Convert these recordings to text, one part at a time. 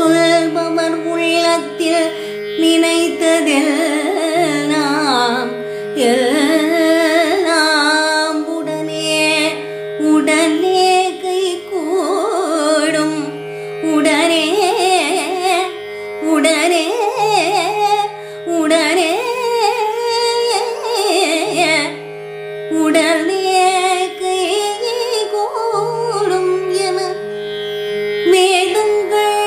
சொல்பவர் உள்ளத்தில் நினைத்ததெல்லாம் எல்லாம் உடனே உடனே கை கூடும் உடனே உடனே உடனே உடனே கை கூடும் என வேதங்கள்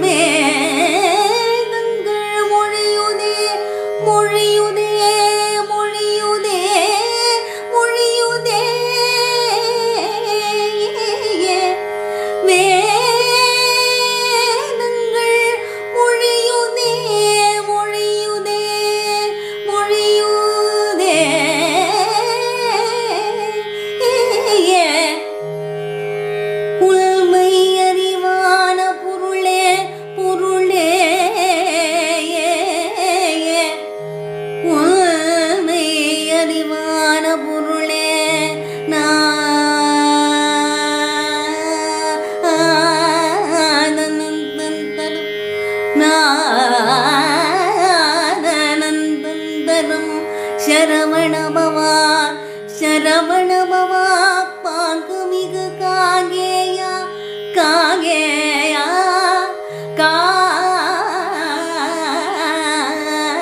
வேதங்கள் மொழியுதே மொழியுதே மொழியுதே மொழியுதே வேதங்கள் மொழியுதே மொழியுதே மொழியுதே உள்மை அறிவான பொருளே பொருளே உள்மை அறிவான பொருளே நானந்தந்தரம் சரவணபவா சரவணபவா பாங்குமிகு காகேயா காகேயா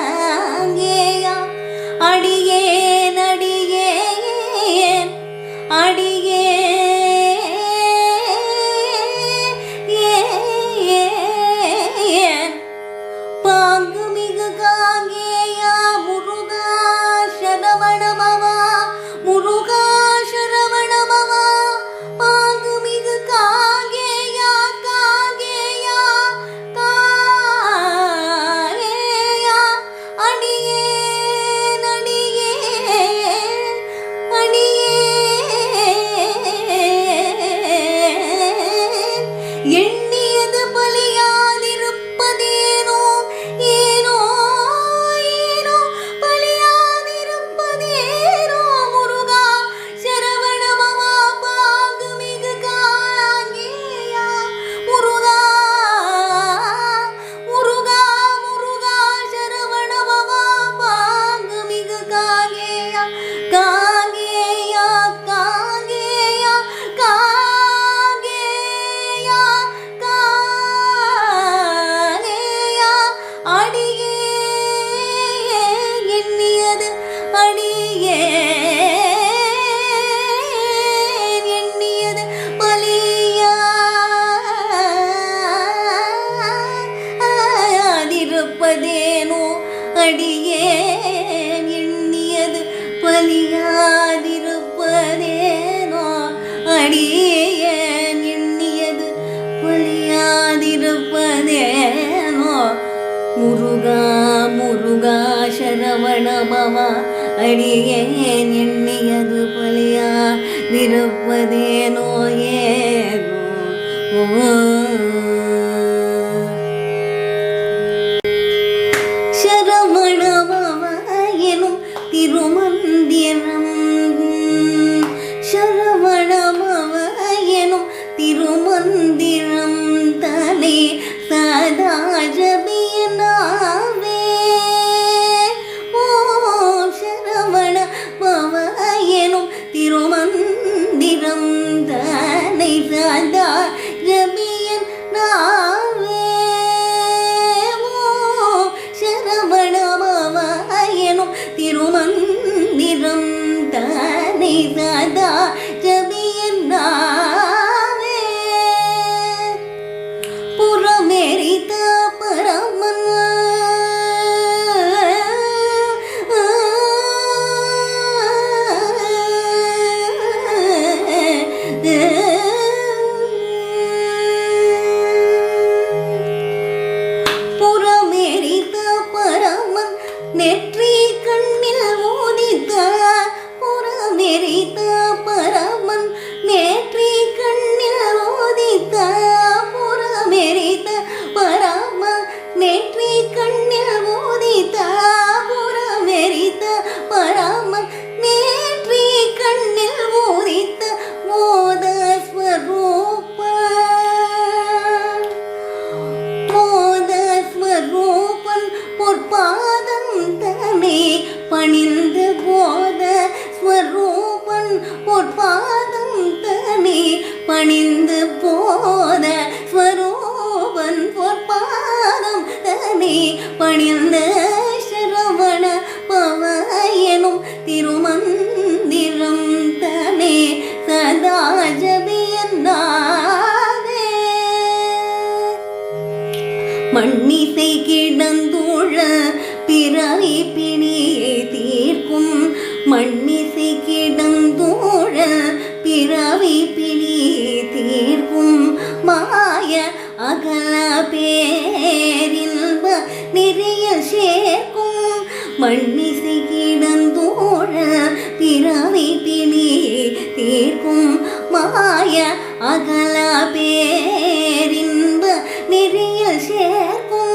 காகேயா அடியேன் அடியேன் அடியேன் பாங்குமிகு காகேயா முருகா சரவணபவா முருகா சரவணபவா பாங்குமிகு காகேயா காகேயா காகேயா அடியேன் அடியேன் அடியேன் எண்ணியது பலியாதிருப்பதேனோ ஏனோ ஏனோ பலியாதிருப்பதேனோ முருகா சரவணபவா பாங்குமிகு காகேயா முருகா முருகா முருகா சரவணபவா பாங்குமிகு காகேயா காகேயா காகேயா காகேயா காகேயா அடியேன் எண்ணியது அடியேன் எண்ணியது பலியாதிருப்பதேனோ அடியேன் எண்ணியது பலியாதிருப்பதேனோ அடியேன் எண்ணியது பலியாதிருப்பதேனோ முருகா முருகா சரவணபவா அடியேன் எண்ணியது பலியாதிருப்பதேனோ ஏனோ சரவணபவா எனும் திருமந்திரம் சரவணபவா எனும் திருமந்திரம் தனி சதா ஜபியனாவே ஓம் சரவணபவா எனும் திருமந்திரம் தனி சதா ஜபியனாவே ஓம் சரவணபவா எனும் திருமந்திரம் தனி சதா ஜபியனாவே புறமெரித்த பரமன் புறமெரித்த பரமன் நெற்றி கண்ணில் ஊதித்த புறமெரித்த பரமன் பணிந்து போத ஸ்வரூபன் பொற்பாதம் தனி பணிந்து போத ஸ்வரூபன் பொற்பாதம் தனி பணிந்த சரவண பவ எனும் திருமந்திரம் தனே சதா ஜபியந்தாதே. மண்ணிசை கிடந்தூழ பிறவி பிணியை தீர்க்கும் மண்ணிசை கிடந்தூழ பிறவி பிணியை தீர்க்கும் மாய அகல பேரின்ப நிறைய சேர்க்கும் மண்ணிசை கிடந்தூழ பிறவி பிணியை தீர்க்கும் மாய அகல பேரின்ப நிறைய சேர்க்கும்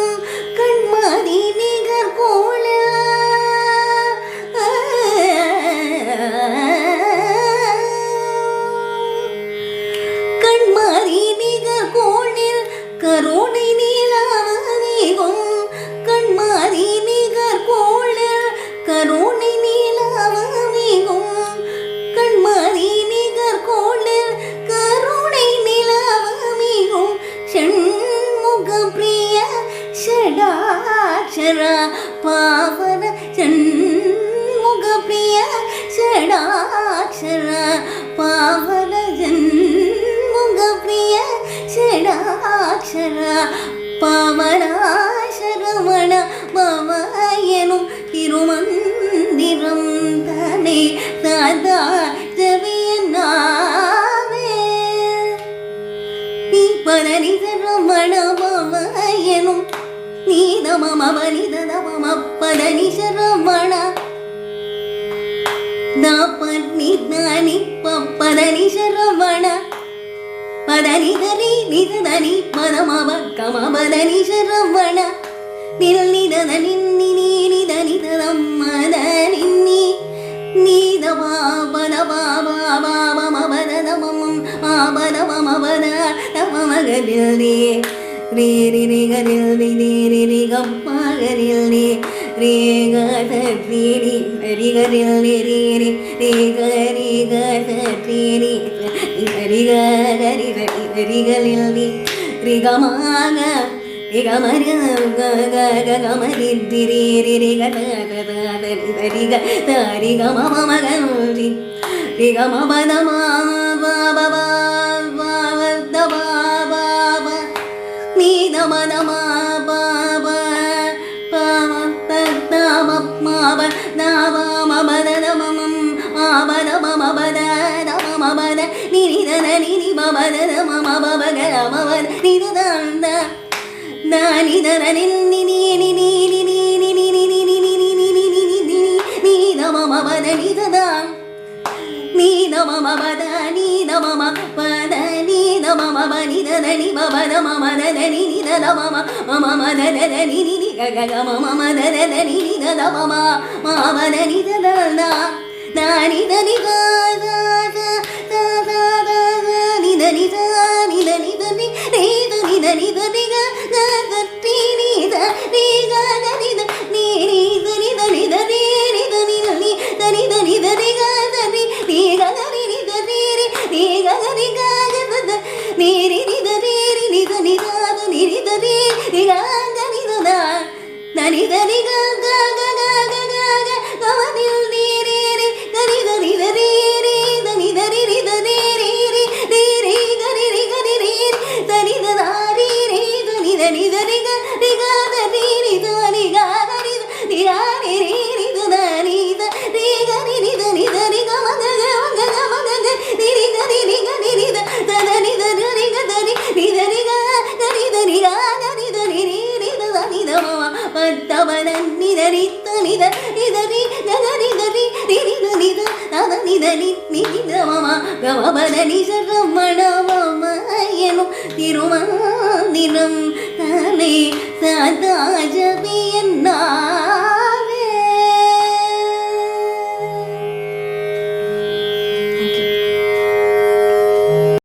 கண்மதி நிகர் கோல கண்மதி நிகர் கோளில் கருணை நீலாவதிகும் கண்மதி நிகர் கோளில் கருணை நீலாவதிகும் கண்மதி நிகர் கோளில் கருணை நிலாவதிகும் ஷண்முக பிரிய ஷடாட்சர பாவன ஷண்முக பிரிய ஷடாட்சர பாவன ஷண்முக பிரிய ஷடாட்சர பாவனாசரவண பவ எனும் திருமந்திரம் தனே சதா ஜபியந்தாதே. நீ பதனி சரவண பவ எனும் நீதமமபனிதம பதனி சரவண தாபி தானி பதனி சரவண பதனி தனி நிதனி பதமப கமபதனி சரவண நில் நிதன நின்னி நீத நிதம் மத நின்னி நீத பாபத பாபா பாபமபதமம் ஆபதமபத தமமகதில் ரே ரே ரே ரே கரில் ரே ரே ரே கப்பகரில் ரே ரே கதரி ரே ரே கரில் ரே ரே ரே ரே கரி கதரி ரே ரே கரி ரே கரில் ரே ரே கமாக ரே கமரி கமரி ரே ரே ரே கதரி கதரி கமமகரி ரே கமபதமா பாபா நீதமதமா பாபா பாவ நாமபதமம் ஆபதமபத நமபத நினிதன நினி பபத மமபகமவன் நிதந்த நானிதன நின்னி நீனி நீனி நீனி நீனி நீனி நீதமபத நிததாம் நீதமபத நீதமம பத நீதமம நிதனி பபத மமதனி நிதமம மமமதனி நினி ககமமதனி நிதமம மாவத நிததனா நானிதனி காதா நிதனி நிதனி நிதனி நிதனி நிதனி கத்தி நித நித நித நீத நித நித நித நிதனி தனி தனி தனி கதனி நீகரி நித நீரி நீகரி ககத நீரி நித நீரி நித நிதாத நித நீ நிகங்க நிதனா நனி தனி கக கக கக கவனில் நீரி தனி தனி தனி தனி தனி நித நீரி நீரி கரி கரி நீரி தனி தனாரி தனி தனி தனி கரி கரி நித நிகரி நிராரி நித நித நிகரி நித நித நிகமக கமக நிரி கரி நிகரி நித தன நித நிக தனி நித நிக கரி தனி கரி தனி நித நித மம பத்தவன நித நித நித நிதரி நகரி கரி நித நித தன நித நித மம கமபத நிசரமண மம எனும் திருமந்திரம் தனே சதா ஜபி